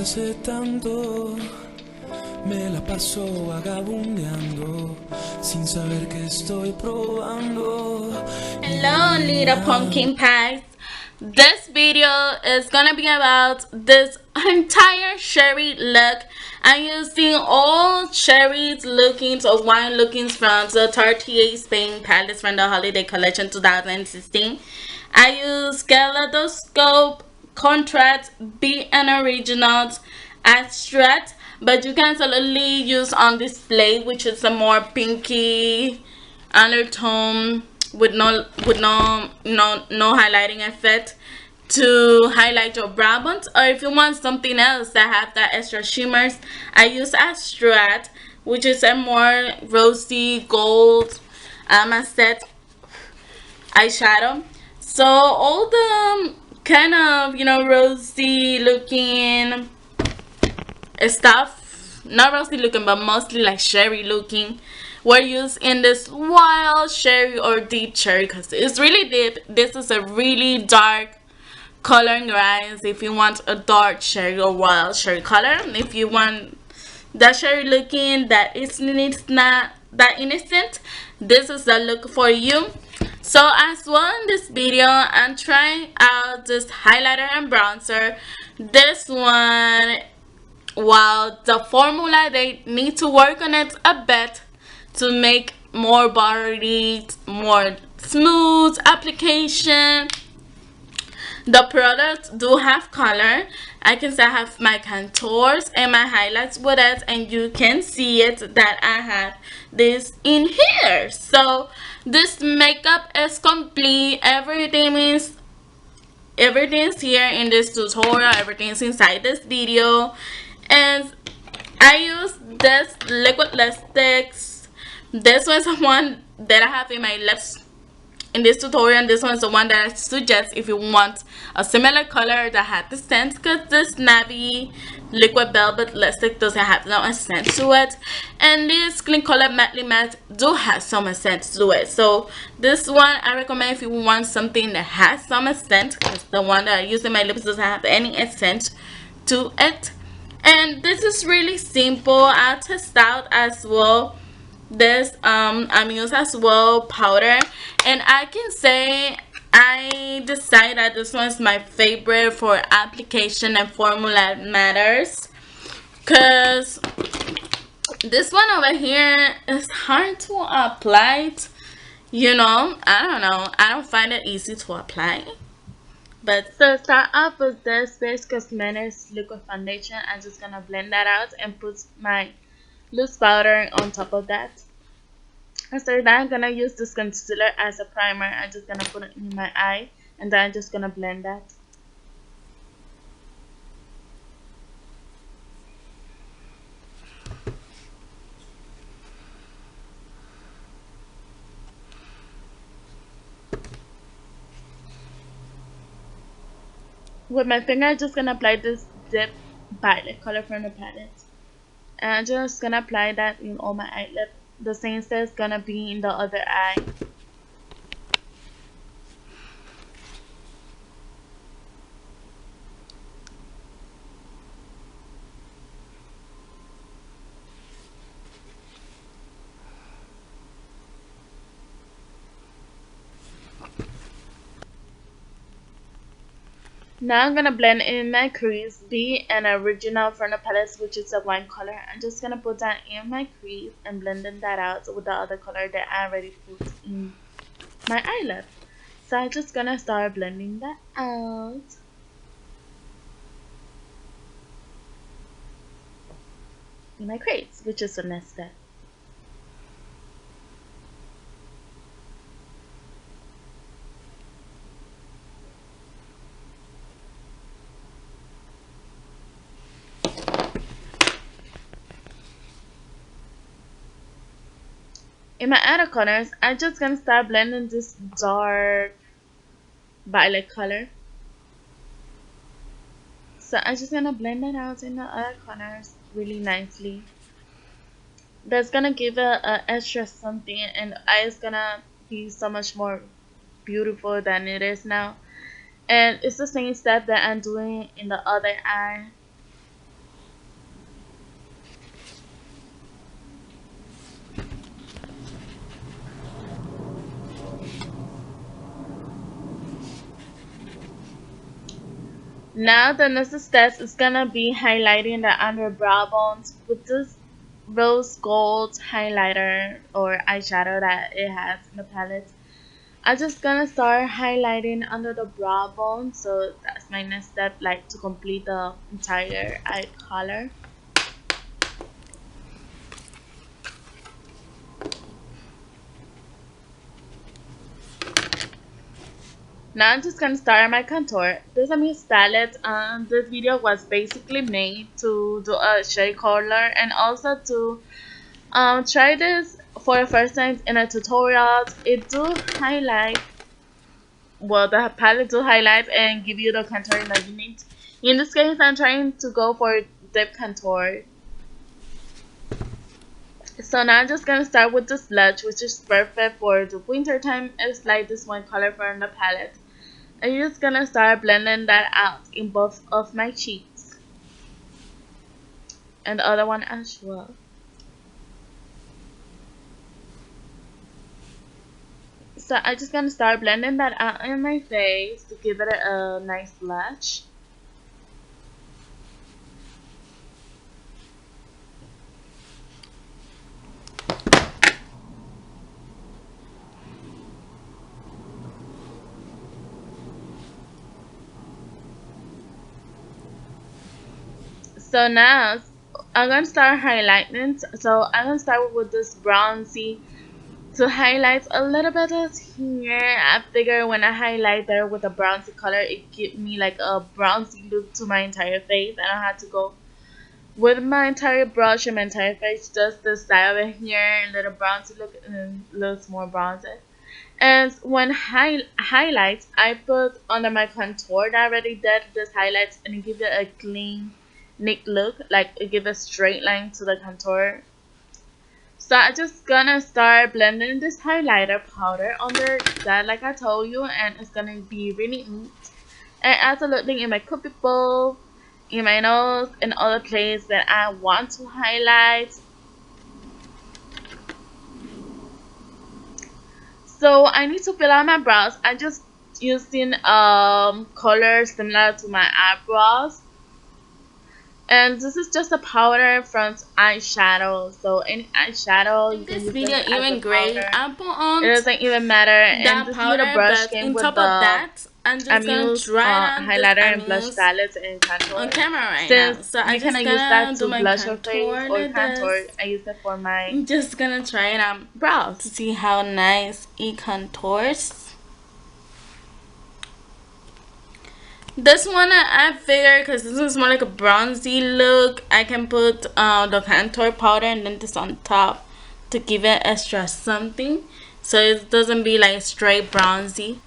hace tanto me la paso vagabundeando sin saber que estoy probando. Hello, little pumpkin pies. This video is gonna be about this entire cherry look. I'm using all cherries lookings or wine lookings from the Tartiest Spain palette from the holiday collection 2016. I use Kaleidoscope, Contrast, B and Originals, Abstract, but you can solely use on display, which is a more pinky undertone with no highlighting effect to highlight your brow bones. Or if you want something else that have that extra shimmers, I use Abstract, which is a more rosy gold set eyeshadow. So all the kind of rosy looking stuff, not rosy looking but mostly like cherry looking, were used in this wild cherry or deep cherry because it's really deep. This is a really dark color in your eyes if you want a dark cherry or wild cherry color. If you want that cherry looking that it's not that innocent, this is the look for you. So as well in this video, I'm trying out this highlighter and bronzer. This one, while the formula, they need to work on it a bit to make more body, more smooth application. The products do have color. I can say I have my contours and my highlights with it, and you can see it that I have this in here. So this makeup is complete. Everything's here in this tutorial. Everything's inside this video. And I use this liquid lipsticks. This one's the one that I have in my lips in this tutorial, and this one's the one that I suggest if you want a similar color that had the scent, because this navy liquid velvet lipstick doesn't have no scent to it, and this clean color matte matte do have some scent to it. So this one I recommend if you want something that has some scent, because the one that I use in my lips doesn't have any scent to it. And this is really simple. I'll test out as well this AMUSE as well powder, and I can say I decided that this one's my favorite for application and formula matters, because this one over here is hard to apply. I don't know, I don't find it easy to apply. But to start off with this Base Cosmetics liquid foundation, I'm just gonna blend that out and put my loose powder on top of that. After that, I'm gonna use this concealer as a primer. I'm just gonna put it in my eye, and then I'm just gonna blend that. With my finger, I'm just gonna apply this dip violet color from the palette, and I'm just gonna apply that in all my eyelid. The same is gonna be in the other eye. Now I'm gonna blend in my crease, be an original from the palette, which is a wine color. I'm just gonna put that in my crease and blending that out with the other color that I already put in my eyelid. So I'm just gonna start blending that out. In my crease, which is the next step. In my outer corners, I'm just gonna start blending this dark violet color. So I'm just gonna blend that out in the outer corners really nicely. That's gonna give it a extra something, and the eye is gonna be so much more beautiful than it is now. And it's the same step that I'm doing in the other eye. Now the next step is gonna be highlighting the under brow bones with this rose gold highlighter or eyeshadow that it has in the palette. I'm just gonna start highlighting under the brow bone, so that's my next step, like to complete the entire eye color. Now I'm just gonna start my contour. This AMUSE palette. This video was basically made to do a shade color and also to try this for the first time in a tutorial. It do highlight, well, the palette do highlight and give you the contouring that you need. In this case, I'm trying to go for deep contour. So now I'm just gonna start with the sludge, which is perfect for the winter time. It's like this one color from the palette. I'm just gonna start blending that out in both of my cheeks and the other one as well. So I'm just gonna start blending that out in my face to give it a nice blush. So now I'm gonna start highlighting. So I'm gonna start with this bronzy to highlight a little bit of here. I figure when I highlight there with a bronzy color, it gives me like a bronzy look to my entire face. I don't have to go with my entire brush and my entire face, just the side of it here, a little bronzy look and looks more bronzy. And when highlights, I put under my contour that I already did this highlights and it gives it a clean, neat look, like it gives a straight line to the contour. So I'm just gonna start blending this highlighter powder under that, like I told you, and it's gonna be really neat. And absolutely in my cupid, in my nose, and other places that I want to highlight. So I need to fill out my brows. I'm just using colors similar to my eyebrows. And this is just a powder from eyeshadow. So any eyeshadow you can This use video this as even a great. powder. I put on It doesn't even matter. And that this powder, little brush but came on with top the of that, I'm just gonna AMUSE try on this highlighter and blush AMUSE palette and contour. on camera right now. Since So I'm you just cannot use that gonna do to my blush your face contour or like contour, this. I use it for my I'm just gonna try it on to brows. see how nice it contours. This one I figured, because this is more like a bronzy look, I can put the contour powder and then this on top to give it extra something, so it doesn't be like straight bronzy.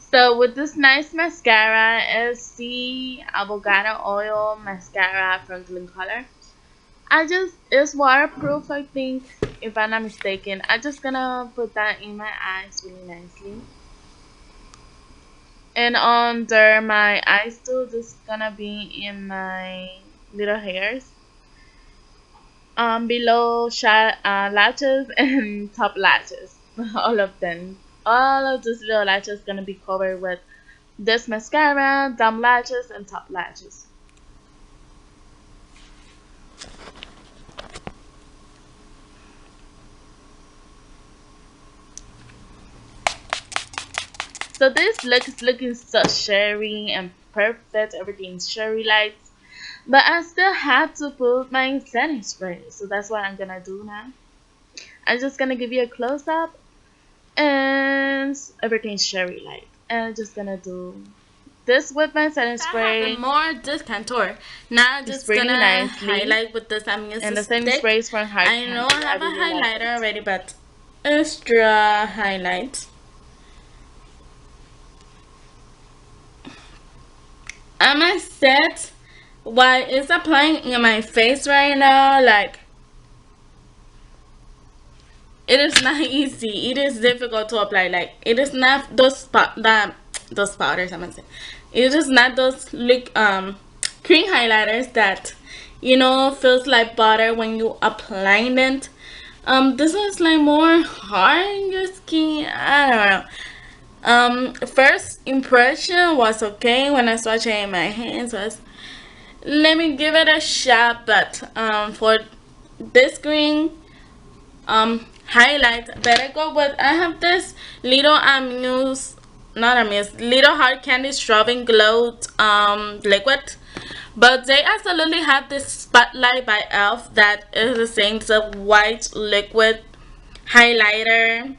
So with this nice mascara, it's the avocado oil mascara from Glam color. It's waterproof, I think, if I'm not mistaken. I'm just gonna put that in my eyes really nicely. And under my eyes too, this is gonna be in my little hairs. Below lashes and top lashes. All of them. All of these little lashes gonna be covered with this mascara, down lashes, and top lashes. So this look is looking so cherry and perfect. Everything's cherry lights. But I still have to put my setting spray. So that's what I'm gonna do now. I'm just gonna give you a close up. And everything's cherry light. And I'm just gonna do this with my setting spray. More this contour. Now I'm just really gonna nicely. highlight with this AMUSE And the setting stick. spray is from hard I know candy. I have a really like highlighter it. already, but extra highlight. I'm gonna set what is applying in my face right now. Like, it is not easy. It is difficult to apply. Like, it is not those powders. I'm gonna say It is not those look cream highlighters that feels like butter when you applying it. This one's like more hard in your skin. I don't know. First impression was okay when I swatched it in my hands. Was let me give it a shot, but for this green highlight, better go with. I have this little AMUSE, not AMUSE, little hard candy strawberry glow liquid. But they absolutely have this spotlight by elf that is the same as a white liquid highlighter.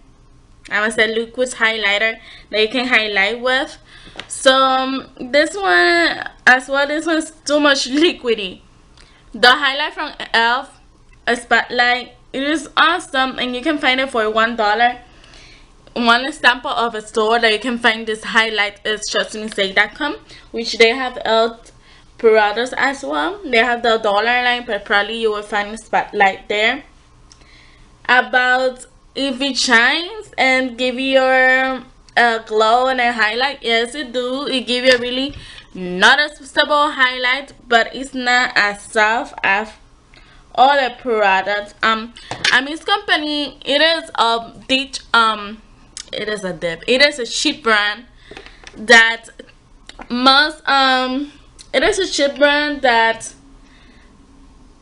I would say liquid highlighter that you can highlight with. So this one as well, this one's too much liquidy. The highlight from elf, a spotlight, it is awesome, and you can find it for $1. One example of a store that you can find this highlight is trustmesay.com, which they have elf products as well. They have the dollar line, but probably you will find a spotlight there. About if it shines and give you your glow and a highlight, yes it do. It give you a really noticeable highlight, but it's not as soft as other products. AMUSE company, it is a it is a cheap brand that must it is a cheap brand that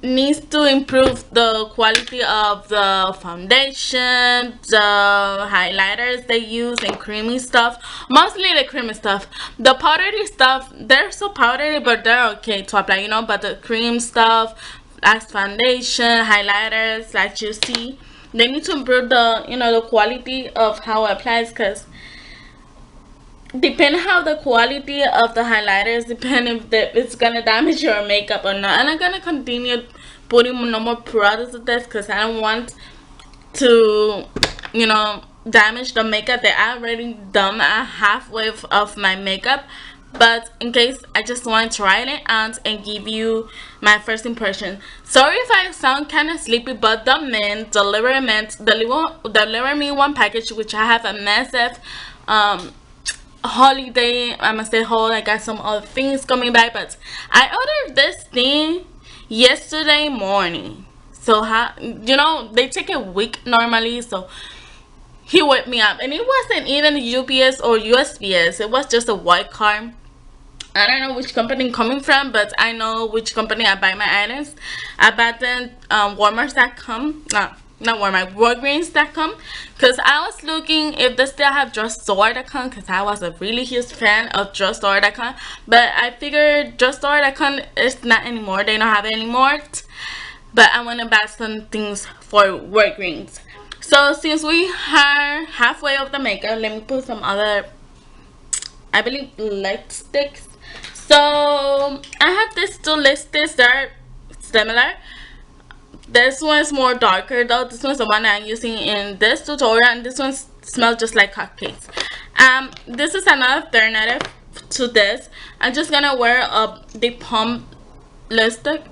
needs to improve the quality of the foundation, the highlighters they use, and creamy stuff. Mostly the creamy stuff. The powdery stuff, they're so powdery, but they're okay to apply, but the cream stuff, as foundation, highlighters, like you see, they need to improve the the quality of how it applies, because depending how the quality of the highlighters, depend if it's gonna damage your makeup or not. And I'm gonna continue putting no more products with this because I don't want to damage the makeup that I already done at halfway of my makeup. But in case, I just want to try it out and give you my first impression. Sorry if I sound kind of sleepy, but the man delivered me one package, which I have a massive holiday, I must say haul. I got some other things coming back, but I ordered this thing yesterday morning. So they take a week normally, so he woke me up, and it wasn't even UPS or USPS. It was just a white card. I don't know which company coming from, but I know which company I buy my items. I bought them Walmart.com, not Walmart, Walgreens.com, because I was looking if they still have drugstore.com, because I was a really huge fan of drugstore.com, but I figured drugstore.com is not anymore. They don't have it anymore. But I want to buy some things for Walgreens. So since we are halfway of the makeup, let me put some other, I believe, lipsticks. So I have these two lipsticks that are similar. This one's more darker though. This one's the one I'm using in this tutorial, and this one smells just like cupcakes. This is another alternative to this. I'm just gonna wear the plum lipstick.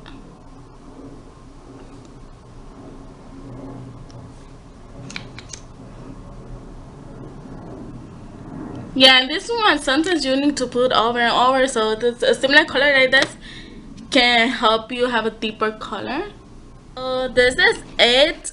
Yeah, and this one sometimes you need to put over and over, so this a similar color like this can help you have a deeper color. So this is it.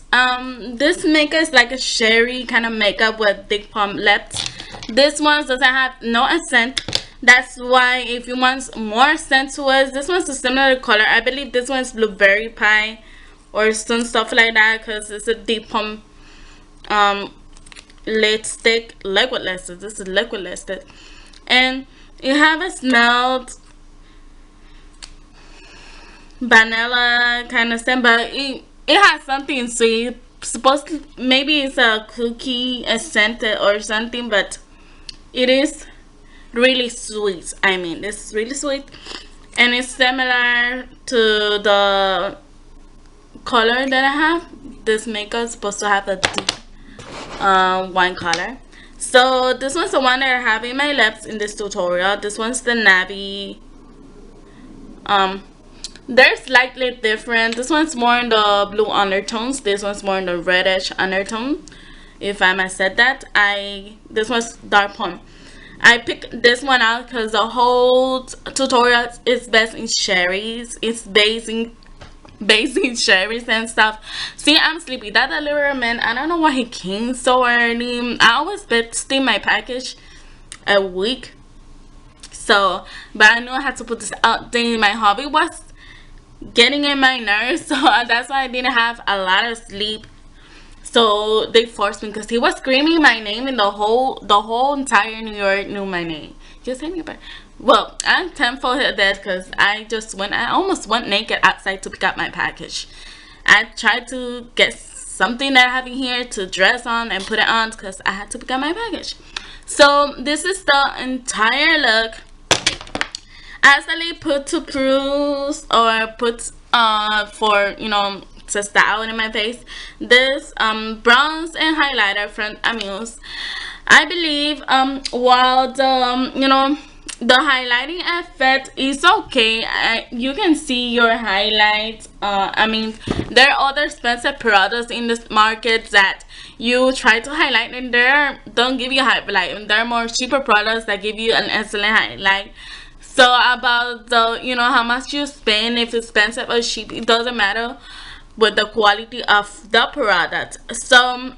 This makeup is like a cherry kind of makeup with big plum lips. This one doesn't have no accent. That's why if you want more scent to it, this one's a similar color. I believe this one's blueberry pie or some stuff like that, because it's a deep plum lipstick, liquid lipstick. This is liquid lipstick, and you have a smelled vanilla kind of scent, but it has something sweet. Supposed to, maybe it's a cookie scent or something, but it is really sweet. I mean, it's really sweet, and it's similar to the color that I have. This makeup is supposed to have a deep wine color. So this one's the one that I have in my lips in this tutorial. This one's the navy. They're slightly different. This one's more in the blue undertones. This one's more in the reddish undertone, if I might said that. This one's dark plum. I picked this one out because the whole tutorial is based in cherries. It's based in cherries and stuff. See, I'm sleepy. That delivery man, I don't know why he came so early. I always steam my package a week. So, but I knew I had to put this out thing. My hobby was getting in my nerves, so that's why I didn't have a lot of sleep. So they forced me because he was screaming my name, and the whole entire New York knew my name. Just hit me back. Well, I'm thankful for that because I almost went naked outside to pick up my package. I tried to get something that I have in here to dress on and put it on because I had to pick up my package. So this is the entire look. I actually put to peruse or put for to style in my face this bronze and highlighter from AMUSE. I believe while the the highlighting effect is okay, you can see your highlights. I mean, there are other expensive products in this market that you try to highlight and they don't give you highlight, and there are more cheaper products that give you an excellent highlight. So about the how much you spend, if it's expensive or cheap, it doesn't matter with the quality of the product. So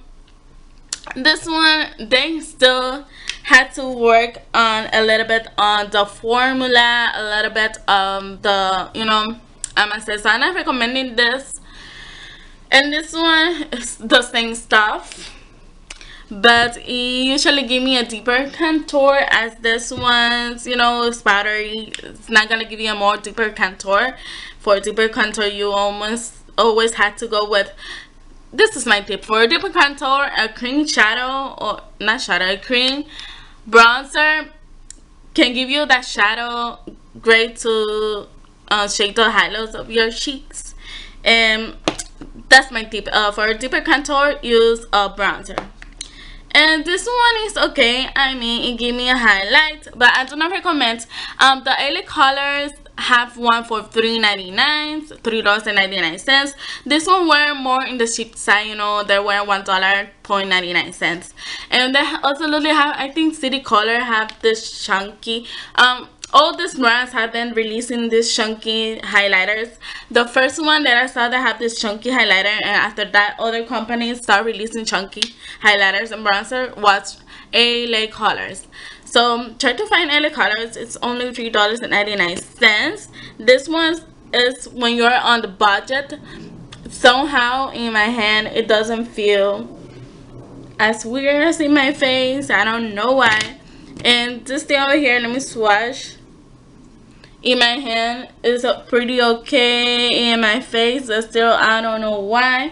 this one, they still had to work on a little bit on the formula, a little bit the I must say, so I'm not recommending this. And this one is the same stuff, but it usually give me a deeper contour, as this one's is powdery. It's not gonna give you a more deeper contour. For a deeper contour, you almost always had to go with, this is my tip, for a deeper contour, a cream shadow, or not shadow, a cream bronzer can give you that shadow, great to shade the highlights of your cheeks. And that's my tip. For a deeper contour, use a bronzer. And this one is okay. I mean, it gave me a highlight, but I do not recommend. The LA colors have one for $3.99, $3.99. This one were more in the cheap side, they were $1.99. And they absolutely have, I think City Color have this chunky all these brands have been releasing these chunky highlighters. The first one that I saw that have this chunky highlighter, and after that other companies start releasing chunky highlighters and bronzer, was LA Colors. So try to find LA Colors. It's only $3.99. This one is when you're on the budget. Somehow in my hand it doesn't feel as weird as in my face. I don't know why. And this thing over here, let me swatch. In my hand is pretty okay. In my face, but still I don't know why.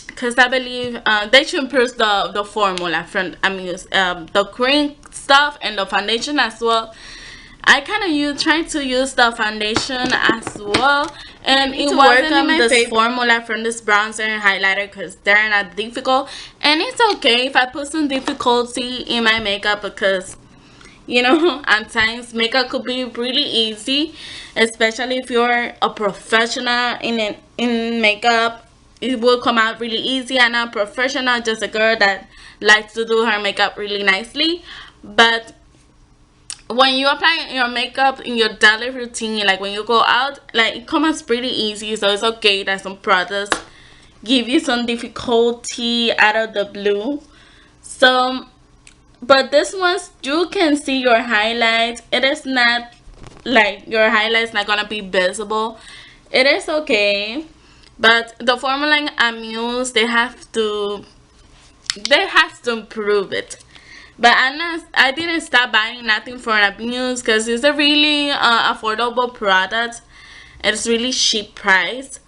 Because I believe they should improve the formula from AMUSE, the cream stuff and the foundation as well. I kind of trying to use the foundation as well, and it wasn't in my this formula from this bronzer and highlighter because they're not difficult, and it's okay if I put some difficulty in my makeup because at times makeup could be really easy, especially if you're a professional in makeup. It will come out really easy. I'm not professional, just a girl that likes to do her makeup really nicely. But when you apply your makeup in your daily routine, like when you go out, like it comes pretty easy. So it's okay that some products give you some difficulty out of the blue. So but this ones, you can see your highlights. It is not like your highlights not gonna be visible. It is okay, but the formula in AMUSE, they have to improve it. But I didn't stop buying nothing from AMUSE because it's a really affordable product. It's really cheap price,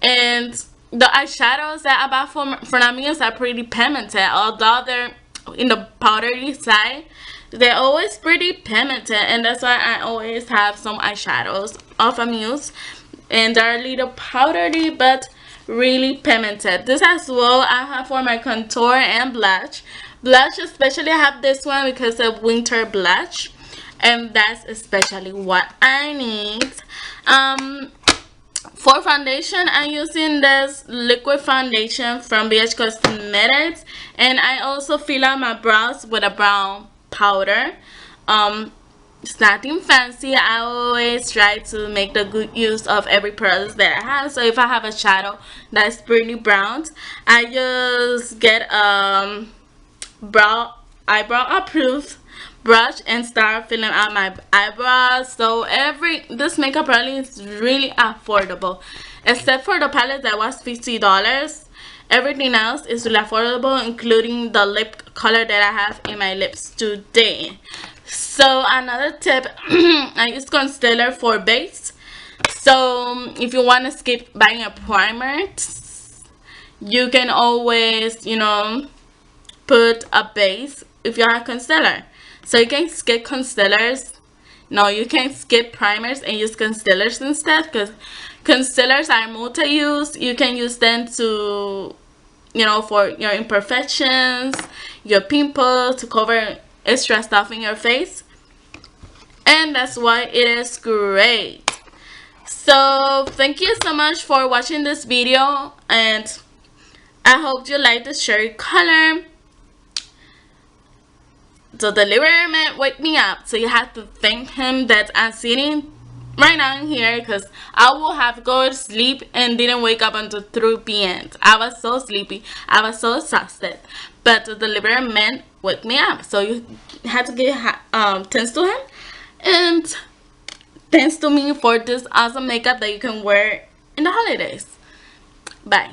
and the eyeshadows that I bought from AMUSE are pretty pigmented, although they're in the powdery side. They're always pretty pigmented, and that's why I always have some eyeshadows of AMUSE, and they're a little powdery but really pigmented. This as well I have for my contour and blush. Blush especially, I have this one because of winter blush, and that's especially what I need. For foundation, I'm using this liquid foundation from BH Cosmetics, and I also fill out my brows with a brown powder. It's nothing fancy. I always try to make the good use of every product that I have. So if I have a shadow that's pretty brown, I just get eyebrow approved brush and start filling out my eyebrows. So this makeup really is really affordable, except for the palette that was $50. Everything else is really affordable, including the lip color that I have in my lips today. So another tip, I use concealer for base. So if you want to skip buying a primer, you can always, put a base if you have concealer. So you can skip concealers. No, you can skip primers and use concealers instead, because concealers are multi-use. You can use them to, for your imperfections, your pimples, to cover extra stuff in your face. And that's why it is great. So thank you so much for watching this video, and I hope you like the cherry color. The delivery man wake me up, so you have to thank him that I'm sitting right now in here, because I will have go to sleep and didn't wake up until 3 p.m. I was so sleepy, I was so exhausted, but the delivery man wake me up, so you have to give thanks to him, and thanks to me for this awesome makeup that you can wear in the holidays. Bye.